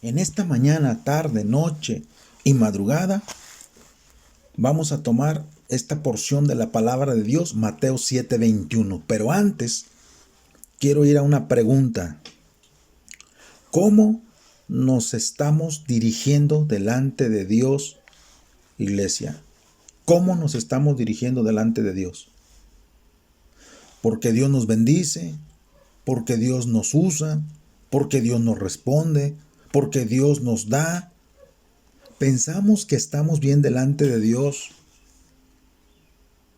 En esta mañana, tarde, noche y madrugada, vamos a tomar esta porción de la palabra de Dios, Mateo 7:21. Pero antes, quiero ir a una pregunta. ¿Cómo nos estamos dirigiendo delante de Dios, iglesia? ¿Cómo nos estamos dirigiendo delante de Dios? Porque Dios nos bendice, porque Dios nos usa, porque Dios nos responde, porque Dios nos da. Pensamos que estamos bien delante de Dios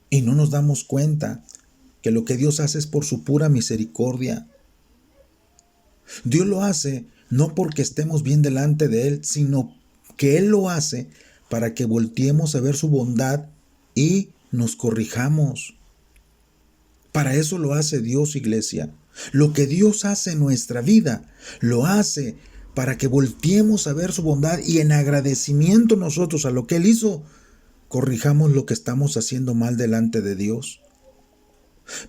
y no nos damos cuenta que lo que Dios hace es por su pura misericordia. Dios lo hace no porque estemos bien delante de Él, sino que Él lo hace para que volteemos a ver su bondad y nos corrijamos. Para eso lo hace Dios, iglesia. Lo que Dios hace en nuestra vida, lo hace para que volteemos a ver su bondad y en agradecimiento nosotros a lo que Él hizo, corrijamos lo que estamos haciendo mal delante de Dios.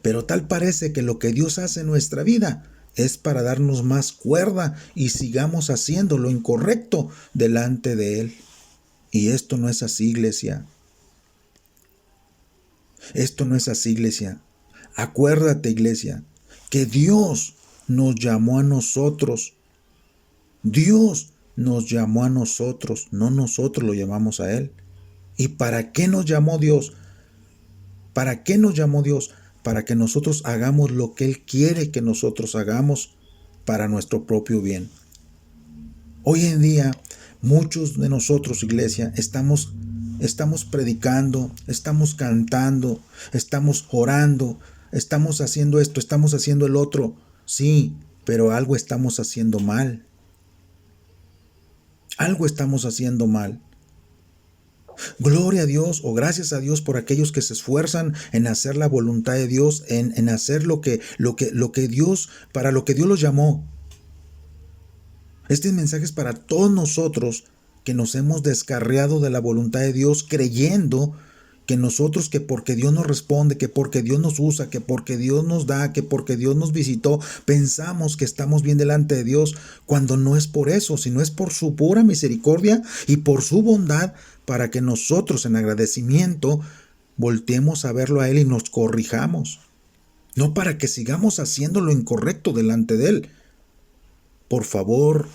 Pero tal parece que lo que Dios hace en nuestra vida es para darnos más cuerda y sigamos haciendo lo incorrecto delante de Él. Y esto no es así, iglesia. Esto no es así, iglesia. Acuérdate, iglesia, que Dios nos llamó a nosotros. Dios nos llamó a nosotros, no nosotros lo llamamos a Él. ¿Y para qué nos llamó Dios? ¿Para qué nos llamó Dios? Para que nosotros hagamos lo que Él quiere que nosotros hagamos para nuestro propio bien. Hoy en día, muchos de nosotros, iglesia, estamos predicando, estamos cantando, estamos orando, estamos haciendo esto, estamos haciendo el otro. Sí, pero algo estamos haciendo mal. Algo estamos haciendo mal. Gloria a Dios o gracias a Dios por aquellos que se esfuerzan en hacer la voluntad de Dios, en hacer lo que Dios, para lo que Dios los llamó. Este mensaje es para todos nosotros que nos hemos descarriado de la voluntad de Dios creyendo que nosotros, que porque Dios nos responde, que porque Dios nos usa, que porque Dios nos da, que porque Dios nos visitó, pensamos que estamos bien delante de Dios, cuando no es por eso, sino es por su pura misericordia y por su bondad, para que nosotros en agradecimiento volteemos a verlo a Él y nos corrijamos. No para que sigamos haciendo lo incorrecto delante de Él. Por favor,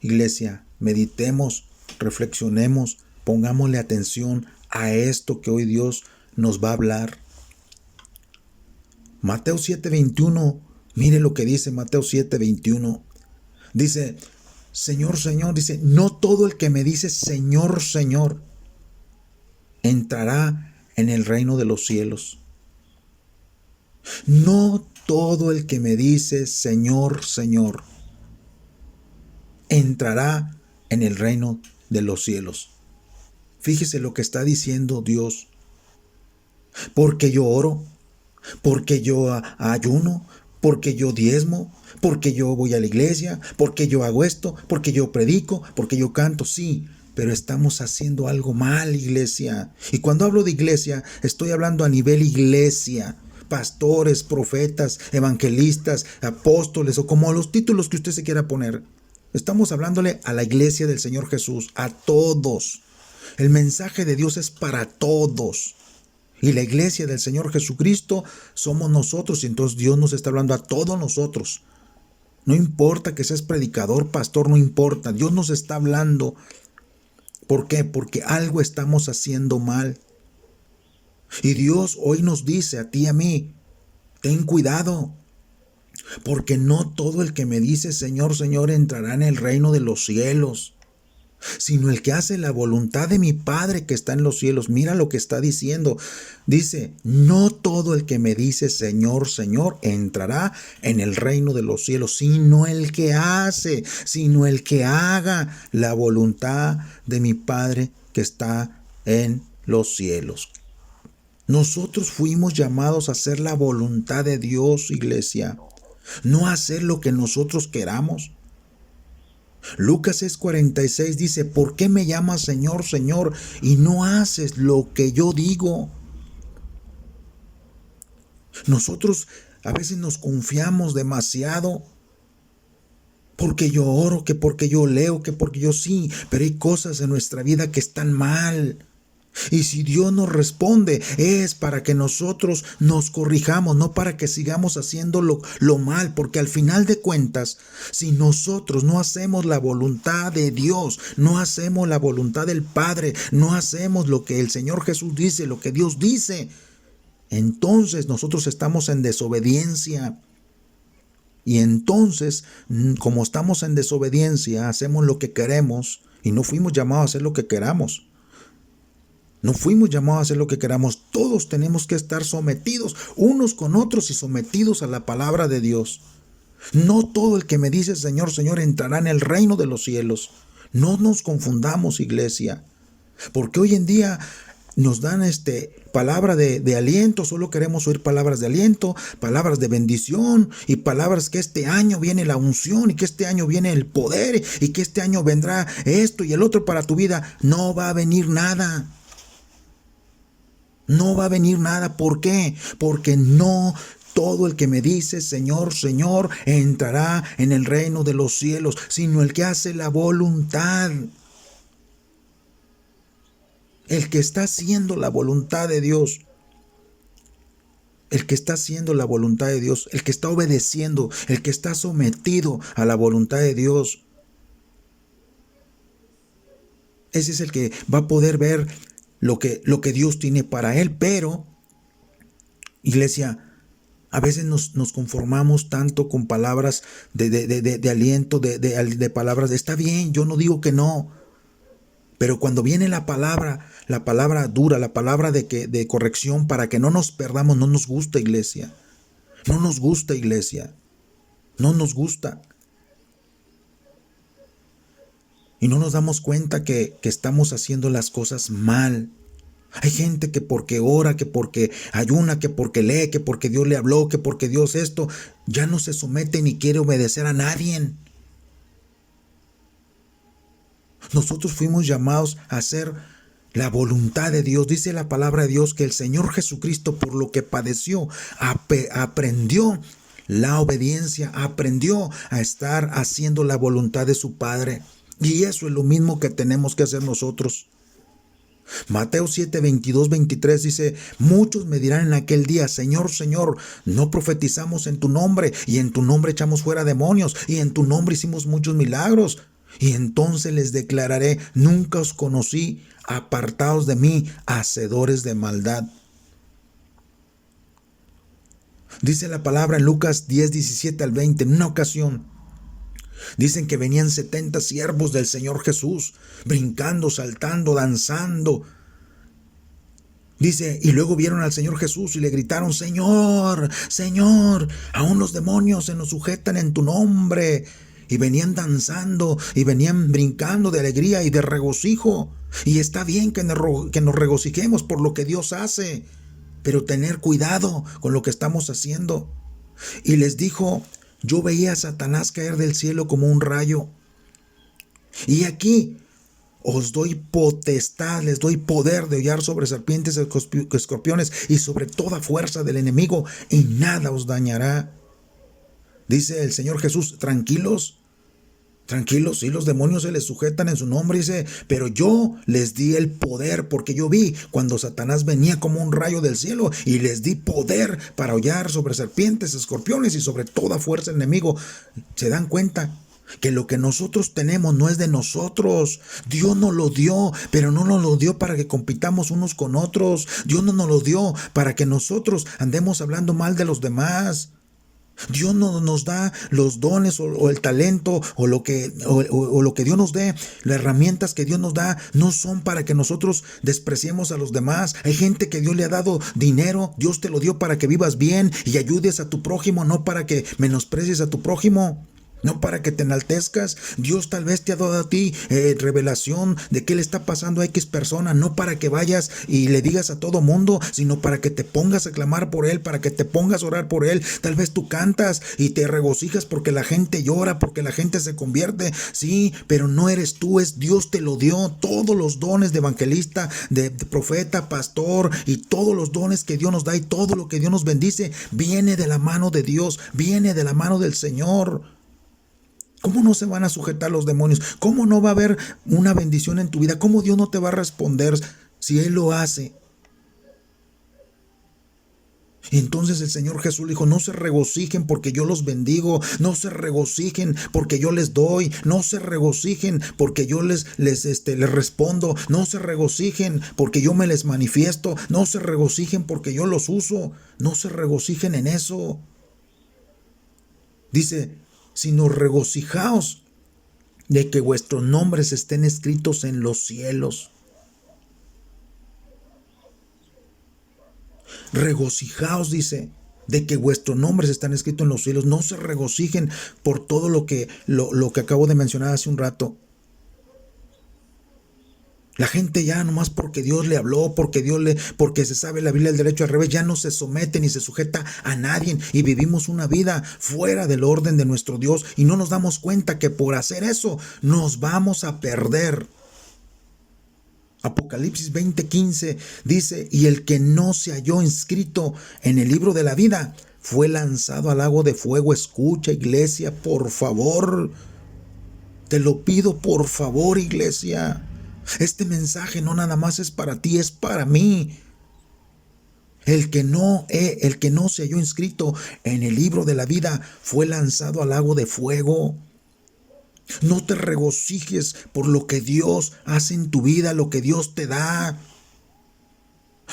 iglesia, meditemos, reflexionemos, pongámosle atención a esto que hoy Dios nos va a hablar. Mateo 7:21, mire lo que dice Mateo 7:21. Dice, Señor, Señor, dice, no todo el que me dice Señor, Señor, entrará en el reino de los cielos. No todo el que me dice Señor, Señor, entrará en el reino de los cielos. Fíjese lo que está diciendo Dios. Porque yo oro, porque yo ayuno, porque yo diezmo, porque yo voy a la iglesia, porque yo hago esto, porque yo predico, porque yo canto, sí, pero estamos haciendo algo mal, iglesia. Y cuando hablo de iglesia, estoy hablando a nivel iglesia. Pastores, profetas, evangelistas, apóstoles o como los títulos que usted se quiera poner. Estamos hablándole a la iglesia del Señor Jesús, a todos. El mensaje de Dios es para todos. Y la iglesia del Señor Jesucristo somos nosotros. Y entonces Dios nos está hablando a todos nosotros. No importa que seas predicador, pastor, no importa. Dios nos está hablando. ¿Por qué? Porque algo estamos haciendo mal. Y Dios hoy nos dice a ti y a mí, ten cuidado. Porque no todo el que me dice Señor, Señor entrará en el reino de los cielos, sino el que hace la voluntad de mi Padre que está en los cielos. Mira lo que está diciendo. Dice, no todo el que me dice Señor, Señor entrará en el reino de los cielos, sino el que hace, sino el que haga la voluntad de mi Padre que está en los cielos. Nosotros fuimos llamados a hacer la voluntad de Dios, iglesia. No hacer lo que nosotros queramos. Lucas 6:46 dice, ¿por qué me llamas Señor, Señor, y no haces lo que yo digo? Nosotros a veces nos confiamos demasiado Porque yo oro, que porque yo leo, que porque yo sí, pero hay cosas en nuestra vida que están mal. Y si Dios nos responde, es para que nosotros nos corrijamos, no para que sigamos haciendo lo mal, porque al final de cuentas, si nosotros no hacemos la voluntad de Dios, no hacemos la voluntad del Padre, no hacemos lo que el Señor Jesús dice, lo que Dios dice, entonces nosotros estamos en desobediencia. Y entonces, como estamos en desobediencia, hacemos lo que queremos y no fuimos llamados a hacer lo que queramos. No fuimos llamados a hacer lo que queramos. Todos tenemos que estar sometidos unos con otros y sometidos a la palabra de Dios. No todo el que me dice Señor, Señor entrará en el reino de los cielos. No nos confundamos, iglesia. Porque hoy en día nos dan palabra de aliento, solo queremos oír palabras de aliento, palabras de bendición y palabras que este año viene la unción y que este año viene el poder y que este año vendrá esto y el otro para tu vida. No va a venir nada. No va a venir nada. ¿Por qué? Porque no todo el que me dice Señor, Señor entrará en el reino de los cielos, sino el que hace la voluntad. El que está haciendo la voluntad de Dios. El que está haciendo la voluntad de Dios. El que está obedeciendo. El que está sometido a la voluntad de Dios. Ese es el que va a poder ver lo que Dios tiene para él. Pero, iglesia, a veces nos conformamos tanto con palabras de aliento, de palabras. Está bien, yo no digo que no. Pero cuando viene la palabra dura, la palabra de corrección para que no nos perdamos, no nos gusta, iglesia. No nos gusta, iglesia. No nos gusta. Y no nos damos cuenta que estamos haciendo las cosas mal. Hay gente que porque ora, que porque ayuna, que porque lee, que porque Dios le habló, que porque Dios esto, ya no se somete ni quiere obedecer a nadie. Nosotros fuimos llamados a hacer la voluntad de Dios. Dice la palabra de Dios que el Señor Jesucristo, por lo que padeció, aprendió la obediencia, aprendió a estar haciendo la voluntad de su Padre. Y eso es lo mismo que tenemos que hacer nosotros. Mateo 7, 22, 23 dice: muchos me dirán en aquel día, Señor, Señor, no profetizamos en tu nombre, y en tu nombre echamos fuera demonios, y en tu nombre hicimos muchos milagros. Y entonces les declararé: nunca os conocí, apartaos de mí, hacedores de maldad. Dice la palabra en Lucas 10, 17 al 20, en una ocasión, dicen que venían 70 siervos del Señor Jesús, brincando, saltando, danzando. Dice, y luego vieron al Señor Jesús y le gritaron: Señor, Señor, aún los demonios se nos sujetan en tu nombre. Y venían danzando y venían brincando de alegría y de regocijo. Y está bien que nos regocijemos por lo que Dios hace, pero tener cuidado con lo que estamos haciendo. Y les dijo: yo veía a Satanás caer del cielo como un rayo. Y aquí os doy potestad, les doy poder de hollar sobre serpientes y escorpiones y sobre toda fuerza del enemigo, y nada os dañará. Dice el Señor Jesús: tranquilos, sí, los demonios se les sujetan en su nombre. Dice, pero yo les di el poder, porque yo vi cuando Satanás venía como un rayo del cielo, y les di poder para hollar sobre serpientes, escorpiones y sobre toda fuerza del enemigo. ¿Se dan cuenta? Que lo que nosotros tenemos no es de nosotros. Dios nos lo dio, pero no nos lo dio para que compitamos unos con otros. Dios no nos lo dio para que nosotros andemos hablando mal de los demás. Dios no nos da los dones o el talento o lo que Dios nos dé. Las herramientas que Dios nos da no son para que nosotros despreciemos a los demás. Hay gente que Dios le ha dado dinero. Dios te lo dio para que vivas bien y ayudes a tu prójimo, no para que menosprecies a tu prójimo, no para que te enaltezcas. Dios tal vez te ha dado a ti revelación de qué le está pasando a X persona, no para que vayas y le digas a todo mundo, sino para que te pongas a clamar por él, para que te pongas a orar por él. Tal vez tú cantas y te regocijas porque la gente llora, porque la gente se convierte, sí, pero no eres tú, es Dios te lo dio. Todos los dones de evangelista, de profeta, pastor, y todos los dones que Dios nos da y todo lo que Dios nos bendice, viene de la mano de Dios, viene de la mano del Señor. ¿Cómo no se van a sujetar los demonios? ¿Cómo no va a haber una bendición en tu vida? ¿Cómo Dios no te va a responder si Él lo hace? Y entonces el Señor Jesús dijo, no se regocijen porque yo los bendigo, no se regocijen porque yo les doy, no se regocijen porque yo les respondo, no se regocijen porque yo me les manifiesto, no se regocijen porque yo los uso, no se regocijen en eso. Dice, sino regocijaos de que vuestros nombres estén escritos en los cielos. Regocijaos, dice, de que vuestros nombres están escritos en los cielos. No se regocijen por todo lo que acabo de mencionar hace un rato. La gente ya nomás porque Dios le habló, porque se sabe la Biblia del derecho al revés, ya no se somete ni se sujeta a nadie y vivimos una vida fuera del orden de nuestro Dios y no nos damos cuenta que por hacer eso nos vamos a perder. Apocalipsis 20:15 dice, y el que no se halló inscrito en el libro de la vida fue lanzado al lago de fuego. Escucha, iglesia, por favor. Te lo pido, por favor, iglesia. Este mensaje no nada más es para ti, es para mí. El que no se halló inscrito en el libro de la vida fue lanzado al lago de fuego. No te regocijes por lo que Dios hace en tu vida, lo que Dios te da.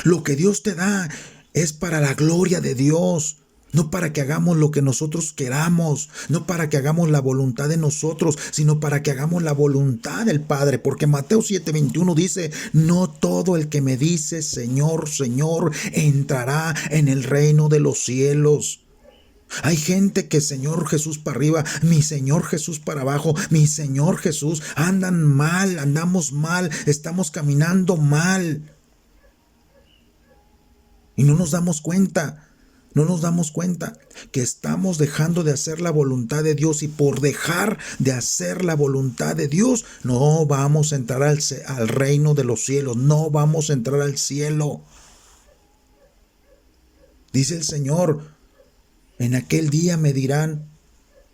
Lo que Dios te da es para la gloria de Dios. No para que hagamos lo que nosotros queramos, no para que hagamos la voluntad de nosotros, sino para que hagamos la voluntad del Padre. Porque Mateo 7:21 dice, no todo el que me dice Señor, Señor, entrará en el reino de los cielos. Hay gente que Señor Jesús para arriba, mi Señor Jesús para abajo, mi Señor Jesús, andan mal, andamos mal, estamos caminando mal. Y no nos damos cuenta. No nos damos cuenta que estamos dejando de hacer la voluntad de Dios y por dejar de hacer la voluntad de Dios no vamos a entrar al reino de los cielos, no vamos a entrar al cielo. Dice el Señor, en aquel día me dirán,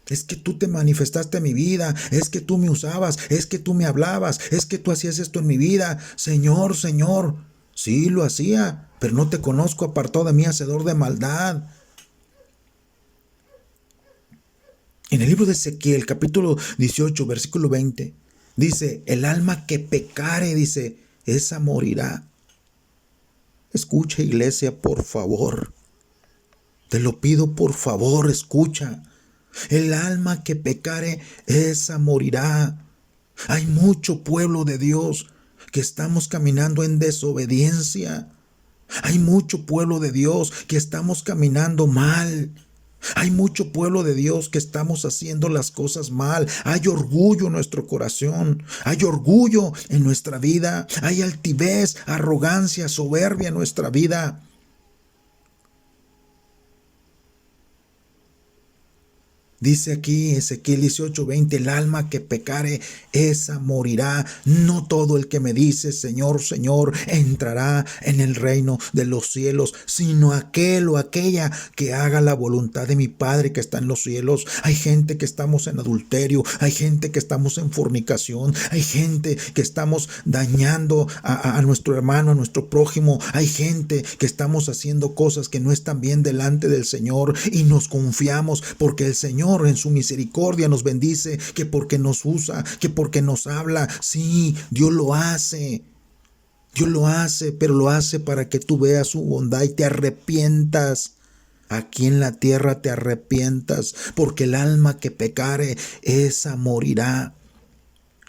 es que tú te manifestaste en mi vida, es que tú me usabas, es que tú me hablabas, es que tú hacías esto en mi vida. Señor, Señor, sí lo hacía, pero no te conozco, apartado de mí, hacedor de maldad. En el libro de Ezequiel, capítulo 18, versículo 20, dice, el alma que pecare, dice, esa morirá. Escucha, iglesia, por favor. Te lo pido, por favor, escucha. El alma que pecare, esa morirá. Hay mucho pueblo de Dios que estamos caminando en desobediencia. Hay mucho pueblo de Dios que estamos caminando mal. Hay mucho pueblo de Dios que estamos haciendo las cosas mal. Hay orgullo en nuestro corazón. Hay orgullo en nuestra vida. Hay altivez, arrogancia, soberbia en nuestra vida. Dice aquí Ezequiel 18:20, el alma que pecare, esa morirá. No todo el que me dice, Señor, Señor, entrará en el reino de los cielos, sino aquel o aquella que haga la voluntad de mi Padre que está en los cielos. Hay gente que estamos en adulterio, hay gente que estamos en fornicación, hay gente que estamos dañando a nuestro hermano, a nuestro prójimo, hay gente que estamos haciendo cosas que no están bien delante del Señor y nos confiamos porque el Señor en su misericordia nos bendice, que porque nos usa, que porque nos habla. Sí, Dios lo hace. Dios lo hace, pero lo hace para que tú veas su bondad y te arrepientas. Aquí en la tierra te arrepientas, porque el alma que pecare, esa morirá.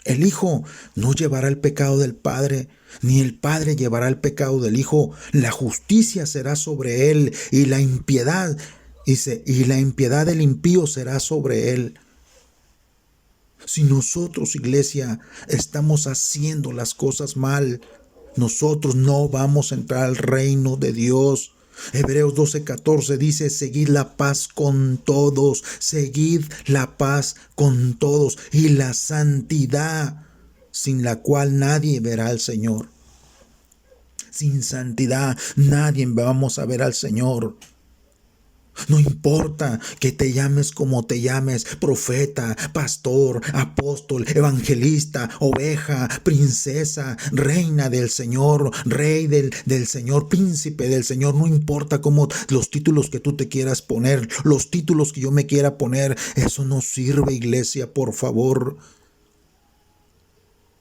El Hijo no llevará el pecado del Padre, ni el Padre llevará el pecado del Hijo. La justicia será sobre él y la impiedad. Dice, y la impiedad del impío será sobre él. Si nosotros, iglesia, estamos haciendo las cosas mal, nosotros no vamos a entrar al reino de Dios. Hebreos 12:14 dice, seguid la paz con todos, seguid la paz con todos y la santidad, sin la cual nadie verá al Señor. Sin santidad nadie vamos a ver al Señor. No importa que te llames como te llames, profeta, pastor, apóstol, evangelista, oveja, princesa, reina del Señor, rey del Señor, príncipe del Señor. No importa cómo los títulos que tú te quieras poner, los títulos que yo me quiera poner, eso no sirve, iglesia, por favor.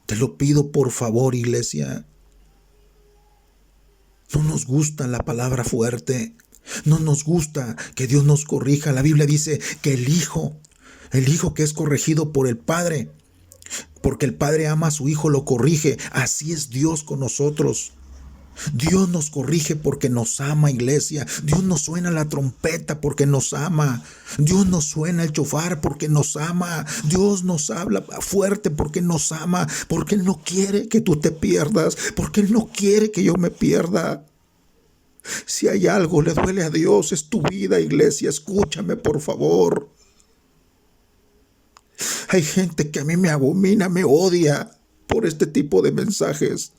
Te lo pido, por favor, iglesia. No nos gusta la palabra fuerte. No nos gusta que Dios nos corrija. La Biblia dice que el hijo que es corregido por el Padre, porque el Padre ama a su Hijo, lo corrige. Así es Dios con nosotros. Dios nos corrige porque nos ama, iglesia. Dios nos suena la trompeta porque nos ama. Dios nos suena el chofar porque nos ama. Dios nos habla fuerte porque nos ama. Porque Él no quiere que tú te pierdas. Porque Él no quiere que yo me pierda. Si hay algo le duele a Dios, es tu vida, iglesia. Escúchame, por favor. Hay gente que a mí me abomina, me odia por este tipo de mensajes.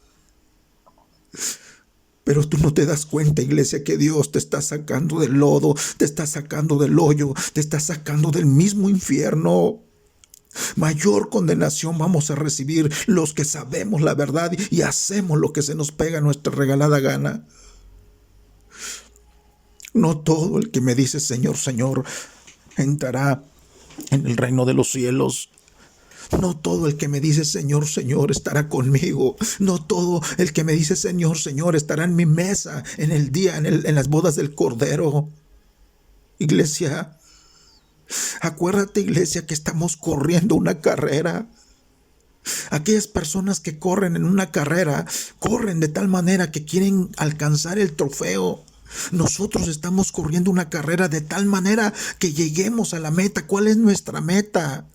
Pero tú no te das cuenta, iglesia, que Dios te está sacando del lodo, te está sacando del hoyo, te está sacando del mismo infierno. Mayor condenación vamos a recibir los que sabemos la verdad y hacemos lo que se nos pega a nuestra regalada gana. No todo el que me dice Señor, Señor, entrará en el reino de los cielos. No todo el que me dice Señor, Señor estará conmigo. No todo el que me dice Señor, Señor estará en mi mesa en el día, en las bodas del Cordero. Iglesia, acuérdate, iglesia, que estamos corriendo una carrera. Aquellas personas que corren en una carrera, corren de tal manera que quieren alcanzar el trofeo. Nosotros estamos corriendo una carrera de tal manera que lleguemos a la meta. ¿Cuál es nuestra meta?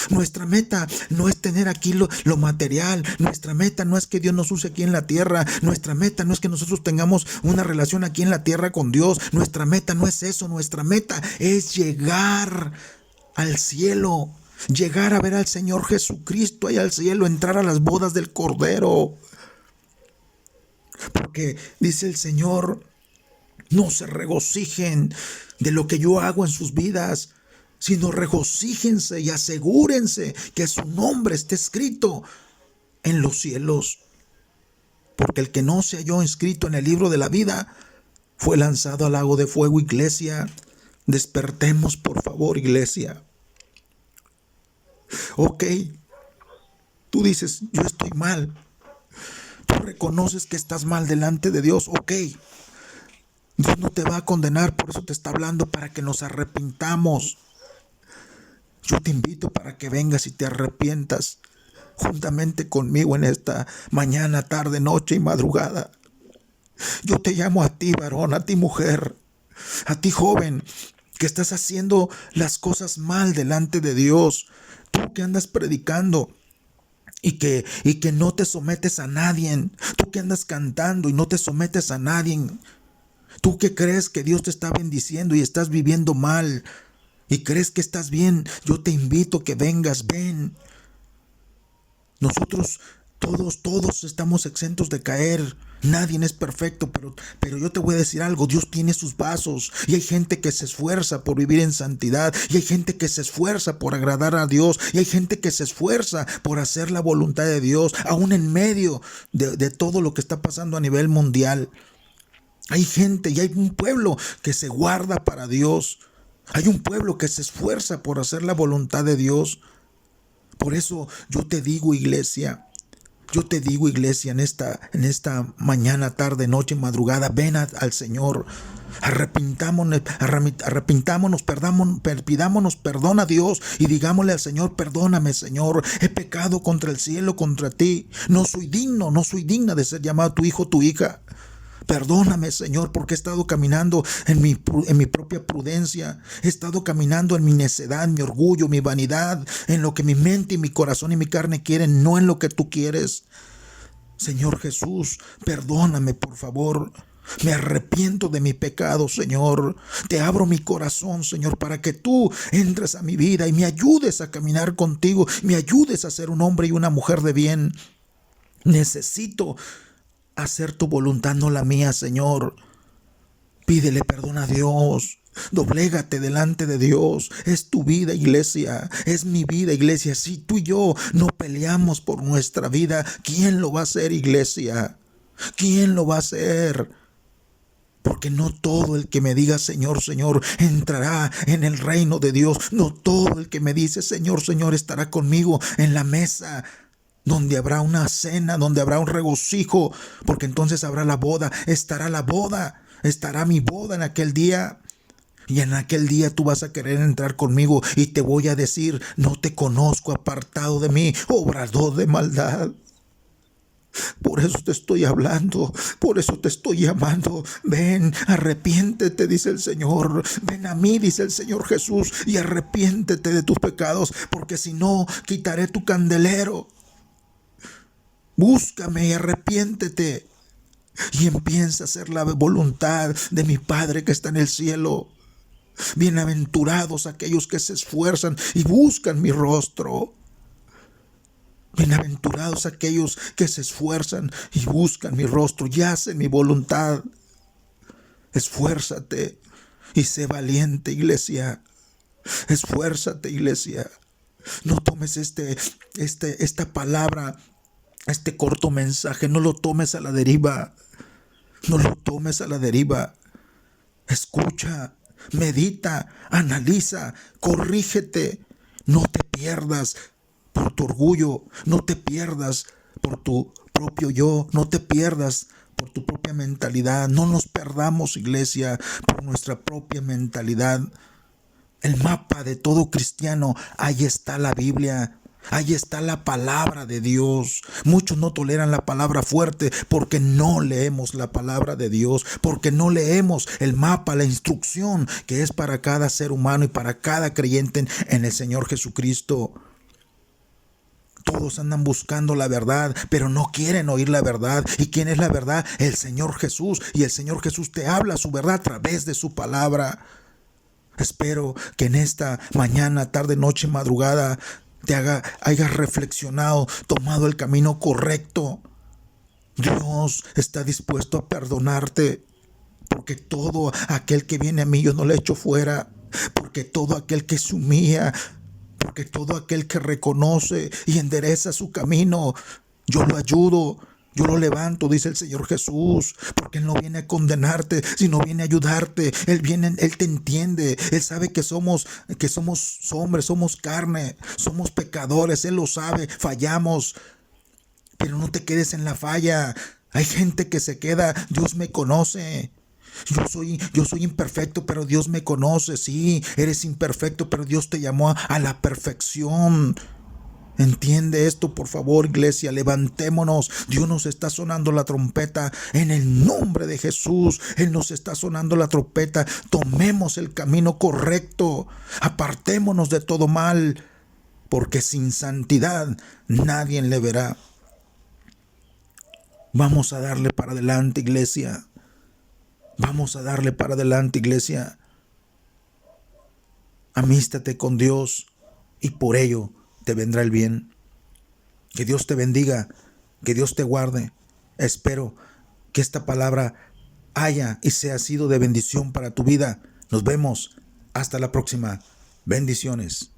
Nuestra meta no es tener aquí lo material. Nuestra meta no es que Dios nos use aquí en la tierra. Nuestra meta no es que nosotros tengamos una relación aquí en la tierra con Dios. Nuestra meta no es eso. Nuestra meta es llegar al cielo. Llegar a ver al Señor Jesucristo ahí al cielo. Entrar a las bodas del Cordero. Porque dice el Señor, no se regocijen de lo que yo hago en sus vidas, sino regocíjense y asegúrense que su nombre esté escrito en los cielos. Porque el que no se halló inscrito en el libro de la vida fue lanzado al lago de fuego, iglesia. Despertemos, por favor, iglesia. Ok, tú dices, yo estoy mal. Tú reconoces que estás mal delante de Dios, ok. Dios no te va a condenar, por eso te está hablando para que nos arrepintamos. Yo te invito para que vengas y te arrepientas juntamente conmigo en esta mañana, tarde, noche y madrugada. Yo te llamo a ti, varón, a ti, mujer, a ti, joven, que estás haciendo las cosas mal delante de Dios. Tú que andas predicando y que no te sometes a nadie. Tú que andas cantando y no te sometes a nadie. Tú que crees que Dios te está bendiciendo y estás viviendo mal y crees que estás bien, yo te invito que vengas, ven. Nosotros todos estamos exentos de caer. Nadie es perfecto, pero yo te voy a decir algo, Dios tiene sus vasos y hay gente que se esfuerza por vivir en santidad y hay gente que se esfuerza por agradar a Dios y hay gente que se esfuerza por hacer la voluntad de Dios, aún en medio de todo lo que está pasando a nivel mundial. Hay gente y hay un pueblo que se guarda para Dios. Hay un pueblo que se esfuerza por hacer la voluntad de Dios. Por eso yo te digo, iglesia, en esta mañana, tarde, noche, madrugada, ven al Señor. Arrepintámonos, pidámonos perdón a Dios y digámosle al Señor, perdóname, Señor, he pecado contra el cielo, contra ti. No soy digna de ser llamado tu hijo, tu hija. Perdóname, Señor, porque he estado caminando en mi propia prudencia. He estado caminando en mi necedad, en mi orgullo, mi vanidad, en lo que mi mente y mi corazón y mi carne quieren, no en lo que tú quieres. Señor Jesús, perdóname, por favor. Me arrepiento de mi pecado, Señor. Te abro mi corazón, Señor, para que tú entres a mi vida y me ayudes a caminar contigo, me ayudes a ser un hombre y una mujer de bien. Necesito hacer tu voluntad, no la mía, Señor. Pídele perdón a Dios. Doblégate delante de Dios. Es tu vida, iglesia. Es mi vida, iglesia. Si tú y yo no peleamos por nuestra vida, ¿quién lo va a hacer, iglesia? ¿Quién lo va a hacer? Porque no todo el que me diga Señor, Señor, entrará en el reino de Dios. No todo el que me dice Señor, Señor, estará conmigo en la mesa, donde habrá una cena, donde habrá un regocijo, porque entonces habrá la boda, estará mi boda en aquel día. Y en aquel día tú vas a querer entrar conmigo y te voy a decir, no te conozco, apartado de mí, obrador de maldad. Por eso te estoy hablando, por eso te estoy llamando. Ven, arrepiéntete, dice el Señor. Ven a mí, dice el Señor Jesús, y arrepiéntete de tus pecados, porque si no, quitaré tu candelero. Búscame y arrepiéntete. Y empieza a hacer la voluntad de mi Padre que está en el cielo. Bienaventurados aquellos que se esfuerzan y buscan mi rostro. Bienaventurados aquellos que se esfuerzan y buscan mi rostro y hacen mi voluntad. Esfuérzate y sé valiente, iglesia. Esfuérzate, iglesia. No tomes esta palabra, este corto mensaje, no lo tomes a la deriva. No lo tomes a la deriva. Escucha, medita, analiza, corrígete. No te pierdas por tu orgullo, no te pierdas por tu propio yo, no te pierdas por tu propia mentalidad. No nos perdamos, iglesia, por nuestra propia mentalidad. El mapa de todo cristiano, ahí está la Biblia. Ahí está la palabra de Dios. Muchos no toleran la palabra fuerte porque no leemos la palabra de Dios, porque no leemos el mapa, la instrucción que es para cada ser humano y para cada creyente en el Señor Jesucristo. Todos andan buscando la verdad, pero no quieren oír la verdad. ¿Y quién es la verdad? El Señor Jesús. Y el Señor Jesús te habla su verdad a través de su palabra. Espero que en esta mañana, tarde, noche, madrugada, hayas reflexionado, tomado el camino correcto. Dios está dispuesto a perdonarte, porque todo aquel que viene a mí yo no le echo fuera, porque todo aquel que se humilla, porque todo aquel que reconoce y endereza su camino, yo lo ayudo. Yo lo levanto, dice el Señor Jesús, porque Él no viene a condenarte, sino viene a ayudarte. Él te entiende. Él sabe que somos hombres, somos carne, somos pecadores. Él lo sabe, fallamos. Pero no te quedes en la falla. Hay gente que se queda, Dios me conoce. Yo soy imperfecto, pero Dios me conoce. Sí, eres imperfecto, pero Dios te llamó a la perfección. Entiende esto, por favor, iglesia. Levantémonos. Dios nos está sonando la trompeta en el nombre de Jesús. Él nos está sonando la trompeta. Tomemos el camino correcto. Apartémonos de todo mal, porque sin santidad nadie le verá. Vamos a darle para adelante, iglesia. Vamos a darle para adelante, iglesia. Amístate con Dios y por ello te vendrá el bien. Que Dios te bendiga, que Dios te guarde. Espero que esta palabra haya y sea sido de bendición para tu vida. Nos vemos. Hasta la próxima. Bendiciones.